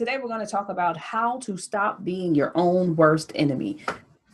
Today we're going to talk about how to stop being your own worst enemy.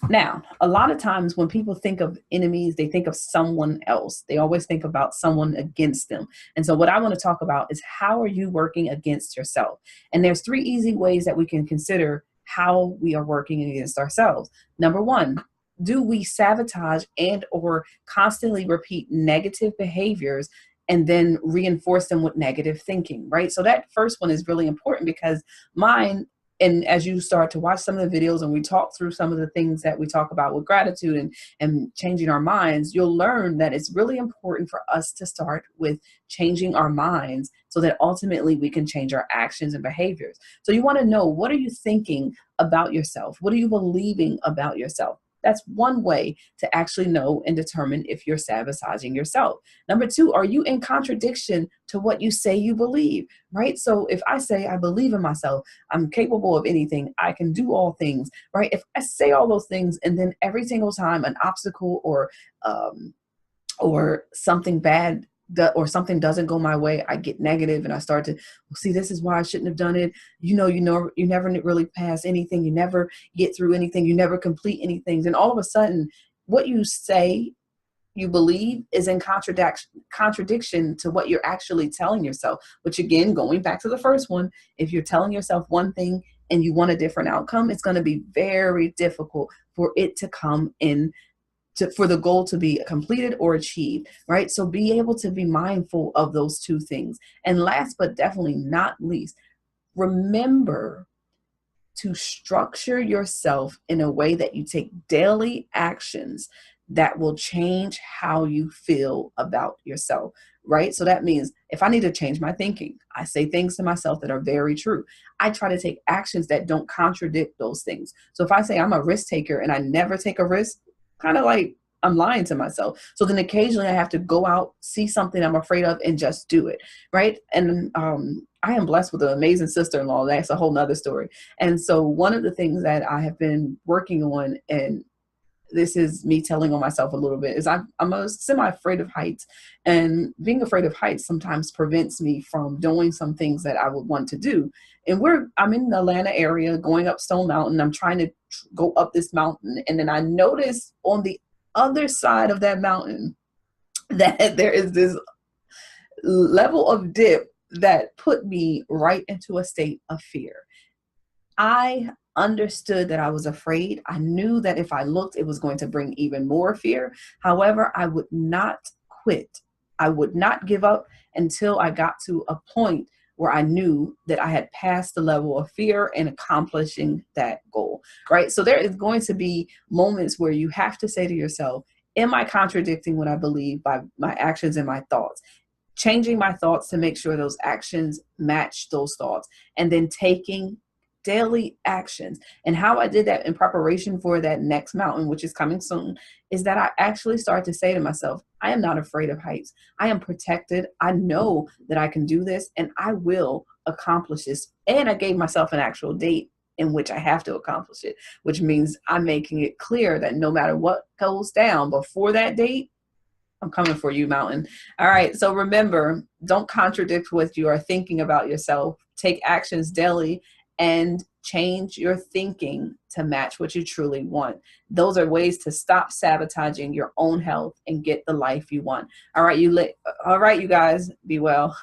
Now, a lot of times when people think of enemies, they think of someone else. They always think about someone against them. And so what I want to talk about is how are you working against yourself? And there's three easy ways that we can consider how we are working against ourselves. Number one, do we sabotage and or constantly repeat negative behaviors and then reinforce them with negative thinking, right? So that first one is really important because mine, and as you start to watch some of the videos and we talk through some of the things that we talk about with gratitude and changing our minds, you'll learn that it's really important for us to start with changing our minds so that ultimately we can change our actions and behaviors. So you want to know, what are you thinking about yourself? What are you believing about yourself? That's one way to actually know and determine if you're sabotaging yourself. Number two, are you in contradiction to what you say you believe, right? So if I say I believe in myself, I'm capable of anything, I can do all things, right? If I say all those things and then every single time an obstacle or something bad or something doesn't go my way, I get negative and I start to see, this is why I shouldn't have done it. You never really pass anything. You never get through anything. You never complete anything. And all of a sudden, what you say you believe is in contradiction to what you're actually telling yourself, which again, going back to the first one, if you're telling yourself one thing and you want a different outcome, it's going to be very difficult for it to come in for the goal to be completed or achieved, right? So be able to be mindful of those two things. And last but definitely not least, remember to structure yourself in a way that you take daily actions that will change how you feel about yourself, right? So that means if I need to change my thinking, I say things to myself that are very true. I try to take actions that don't contradict those things. So if I say I'm a risk taker and I never take a risk, kind of like I'm lying to myself. So then occasionally I have to go out, see something I'm afraid of and just do it. Right. And I am blessed with an amazing sister-in-law. That's a whole nother story. And so one of the things that I have been working on, and this is me telling on myself a little bit, is I'm a semi-afraid of heights, and being afraid of heights sometimes prevents me from doing some things that I would want to do. And I'm in the Atlanta area going up Stone Mountain. I'm trying to go up this mountain. And then I notice on the other side of that mountain that there is this level of dip that put me right into a state of fear. I understood that I was afraid. I knew that if I looked, it was going to bring even more fear. However, I would not quit. I would not give up until I got to a point where I knew that I had passed the level of fear and accomplishing that goal, right? So there is going to be moments where you have to say to yourself, am I contradicting what I believe by my actions and my thoughts? Changing my thoughts to make sure those actions match those thoughts, and then taking daily actions. And how I did that in preparation for that next mountain, which is coming soon, is that I actually start to say to myself, I am not afraid of heights. I am protected. I know that I can do this and I will accomplish this. And I gave myself an actual date in which I have to accomplish it, which means I'm making it clear that no matter what goes down before that date, I'm coming for you, mountain. All right. So remember, don't contradict what you are thinking about yourself. Take actions daily and change your thinking to match what you truly want. Those are ways to stop sabotaging your own health and get the life you want. All right, you guys, be well.